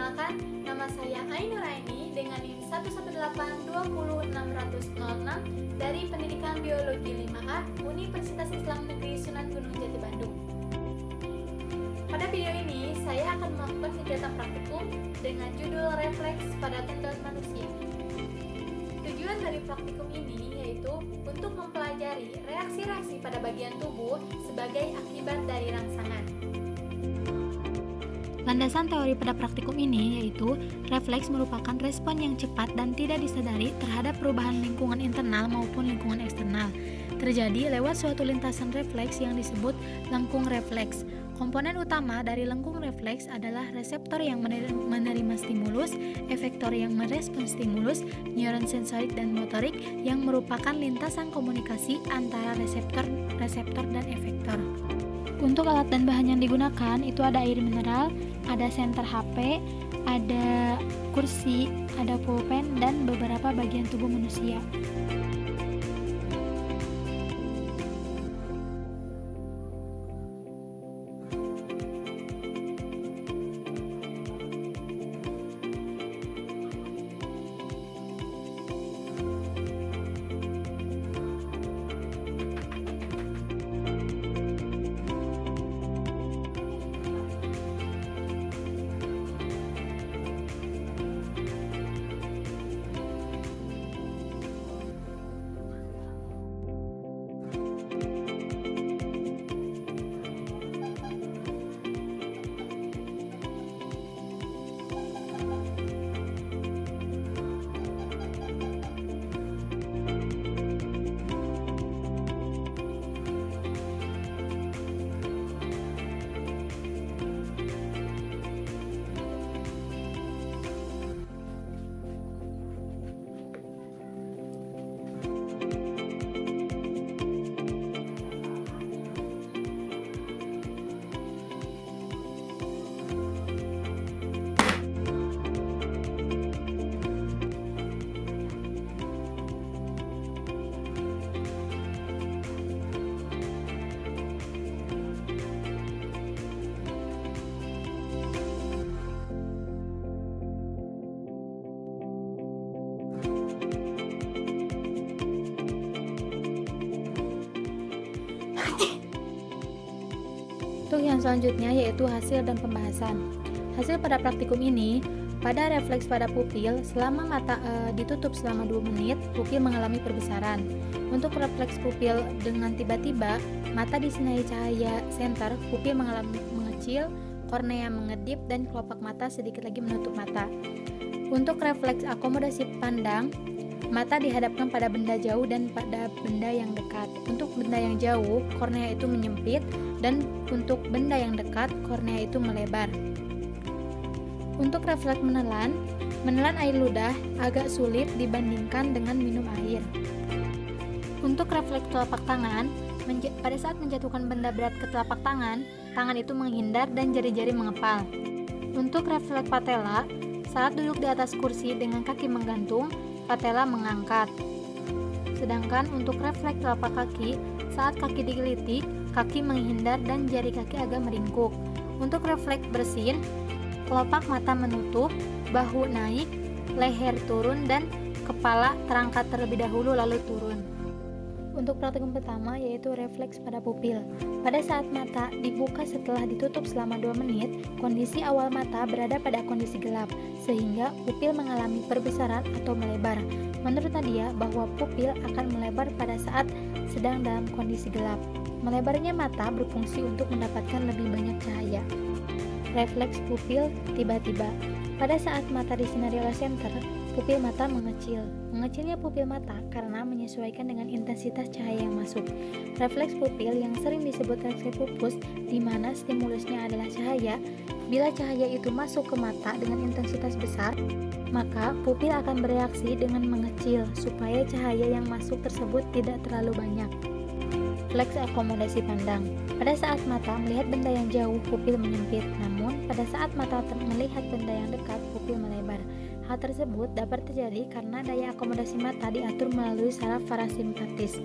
Perkenalkan, nama saya Ainuraini dengan NIM 118206006 dari Pendidikan Biologi 5A Universitas Islam Negeri Sunan Gunung Jati Bandung. Pada video ini, saya akan melakukan kegiatan praktikum dengan judul Refleks pada Tendon Manusia. Tujuan dari praktikum ini yaitu untuk mempelajari reaksi-reaksi pada bagian tubuh sebagai akibat dari rangsangan. Landasan teori pada praktikum ini yaitu refleks merupakan respon yang cepat dan tidak disadari terhadap perubahan lingkungan internal maupun lingkungan eksternal. Terjadi lewat suatu lintasan refleks yang disebut lengkung refleks. Komponen utama dari lengkung refleks adalah reseptor yang menerima stimulus, efektor yang merespons stimulus, neuron sensorik dan motorik yang merupakan lintasan komunikasi antara reseptor dan efektor. Untuk alat dan bahan yang digunakan itu ada air mineral, ada senter HP, ada kursi, ada pulpen, dan beberapa bagian tubuh manusia. Untuk yang selanjutnya yaitu hasil dan pembahasan. Hasil pada praktikum ini, pada refleks pada pupil, selama mata ditutup selama 2 menit, pupil mengalami perbesaran. Untuk refleks pupil dengan tiba-tiba, mata disinari cahaya senter, pupil mengalami mengecil, kornea mengedip, dan kelopak mata sedikit lagi menutup mata. Untuk refleks akomodasi pandang, mata dihadapkan pada benda jauh dan pada benda yang dekat. Untuk benda yang jauh, kornea itu menyempit, dan untuk benda yang dekat, kornea itu melebar. Untuk refleks menelan air ludah agak sulit dibandingkan dengan minum air. Untuk refleks telapak tangan, pada saat menjatuhkan benda berat ke telapak tangan, tangan itu menghindar dan jari-jari mengepal. Untuk refleks patella, saat duduk di atas kursi dengan kaki menggantung, patella mengangkat. Sedangkan untuk refleks telapak kaki, saat kaki digelitik, kaki menghindar dan jari kaki agak meringkuk. Untuk refleks bersin, kelopak mata menutup, bahu naik, leher turun, dan kepala terangkat terlebih dahulu lalu turun. Untuk praktikum pertama yaitu refleks pada pupil. Pada saat mata dibuka setelah ditutup selama 2 menit, kondisi awal mata berada pada kondisi gelap, sehingga pupil mengalami perbesaran atau melebar. Menurut Nadia bahwa pupil akan melebar pada saat sedang dalam kondisi gelap. Melebarnya mata berfungsi untuk mendapatkan lebih banyak cahaya. Refleks pupil tiba-tiba. Pada saat mata disinari oleh senter, pupil mata mengecil. Mengecilnya pupil mata karena menyesuaikan dengan intensitas cahaya yang masuk. Refleks pupil yang sering disebut refleks pupus, di mana stimulusnya adalah cahaya. Bila cahaya itu masuk ke mata dengan intensitas besar, maka pupil akan bereaksi dengan mengecil supaya cahaya yang masuk tersebut tidak terlalu banyak. Refleks akomodasi pandang. Pada saat mata melihat benda yang jauh, pupil menyempit. Namun, pada saat mata melihat benda yang dekat, pupil melebar. Hal tersebut dapat terjadi karena daya akomodasi mata diatur melalui saraf parasimpatis.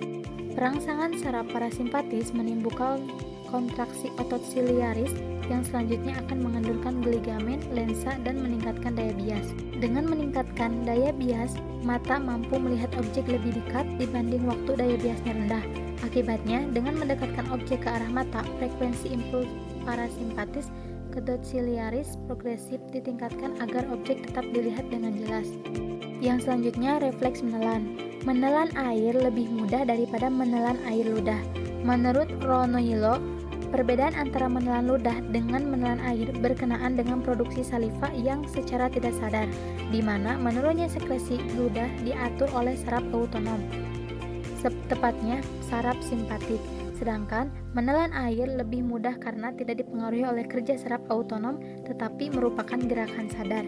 Perangsangan saraf parasimpatis menimbulkan kontraksi otot siliaris yang selanjutnya akan mengendurkan ligamen, lensa, dan meningkatkan daya bias. Dengan meningkatkan daya bias, mata mampu melihat objek lebih dekat dibanding waktu daya biasnya rendah. Akibatnya, dengan mendekatkan objek ke arah mata, frekuensi impuls parasimpatis ke dot siliaris progresif ditingkatkan agar objek tetap dilihat dengan jelas. Yang selanjutnya, refleks menelan. Menelan air lebih mudah daripada menelan air ludah. Menurut Ronnoilo, perbedaan antara menelan ludah dengan menelan air berkenaan dengan produksi saliva yang secara tidak sadar, di mana menurunnya sekresi ludah diatur oleh saraf autonom, tepatnya saraf simpatik. Sedangkan menelan air lebih mudah karena tidak dipengaruhi oleh kerja saraf autonom tetapi merupakan gerakan sadar.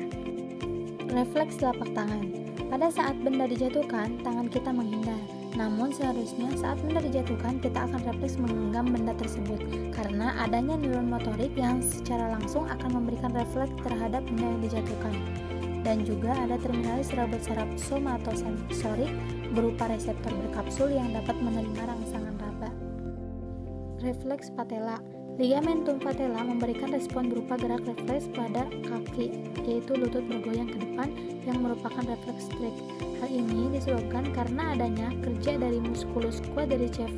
Refleks telapak tangan. Pada saat benda dijatuhkan, tangan kita menghindar. Namun seharusnya saat benda dijatuhkan, kita akan refleks menggenggam benda tersebut karena adanya neuron motorik yang secara langsung akan memberikan refleks terhadap benda yang dijatuhkan. Dan juga ada terminalis rabot saraf somatosensorik berupa reseptor berkapsul yang dapat menerima rangsangan raba. Refleks patella. Ligamentum patella memberikan respon berupa gerak refleks pada kaki, yaitu lutut bergoyang ke depan yang merupakan refleks trik. Hal ini disebabkan karena adanya kerja dari musculus quadriceps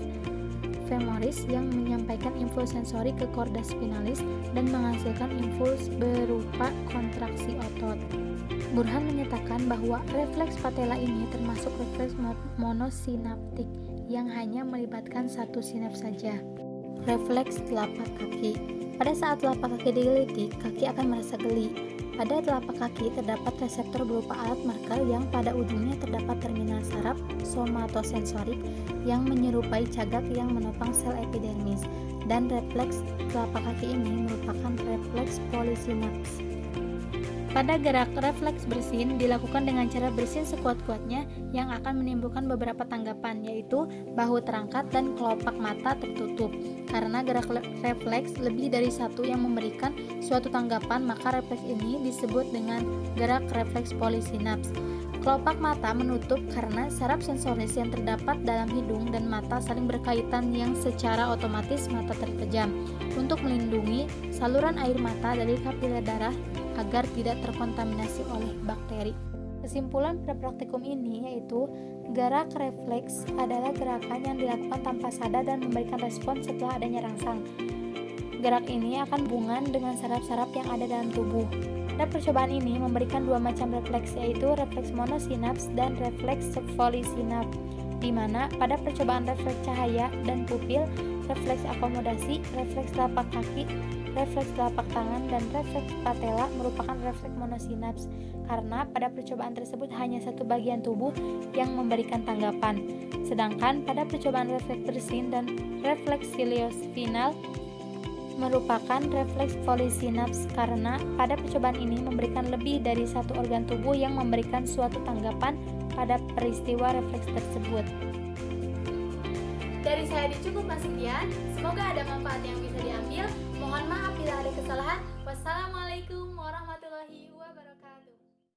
femoris yang menyampaikan impuls sensori ke korda spinalis dan menghasilkan impuls berupa kontraksi otot. Burhan menyatakan bahwa refleks patella ini termasuk refleks monosinaptik yang hanya melibatkan satu sinaps saja. Refleks telapak kaki. Pada saat telapak kaki digelitik, kaki akan merasa geli. Pada telapak kaki terdapat reseptor berupa alat marker yang pada ujungnya terdapat terminal saraf somatosensorik yang menyerupai cagak yang menopang sel epidermis. Dan refleks telapak kaki ini merupakan refleks polisinaps. Pada gerak refleks bersin dilakukan dengan cara bersin sekuat-kuatnya yang akan menimbulkan beberapa tanggapan, yaitu bahu terangkat dan kelopak mata tertutup. Karena gerak refleks lebih dari satu yang memberikan suatu tanggapan, maka refleks ini disebut dengan gerak refleks polisinaps. Kelopak mata menutup karena saraf sensoris yang terdapat dalam hidung dan mata saling berkaitan yang secara otomatis mata terpejam untuk melindungi saluran air mata dari kapiler darah agar tidak terkontaminasi oleh bakteri. Kesimpulan pada praktikum ini yaitu gerak refleks adalah gerakan yang dilakukan tanpa sadar dan memberikan respon setelah adanya rangsang. Gerak ini akan hubungan dengan saraf-saraf yang ada dalam tubuh. Pada percobaan ini memberikan dua macam refleks, yaitu refleks monosinaps dan refleks polisinaps, di mana pada percobaan refleks cahaya dan pupil, refleks akomodasi, refleks telapak kaki, refleks telapak tangan, dan refleks patella merupakan refleks monosinaps karena pada percobaan tersebut hanya satu bagian tubuh yang memberikan tanggapan. Sedangkan pada percobaan refleks bersin dan refleks ciliospinal merupakan refleks polisinaps karena pada percobaan ini memberikan lebih dari satu organ tubuh yang memberikan suatu tanggapan pada peristiwa refleks tersebut. Dari saya dicukupkan sekian, semoga ada manfaat yang bisa diambil. Mohon maaf bila ada kesalahan. Wassalamualaikum warahmatullahi wabarakatuh.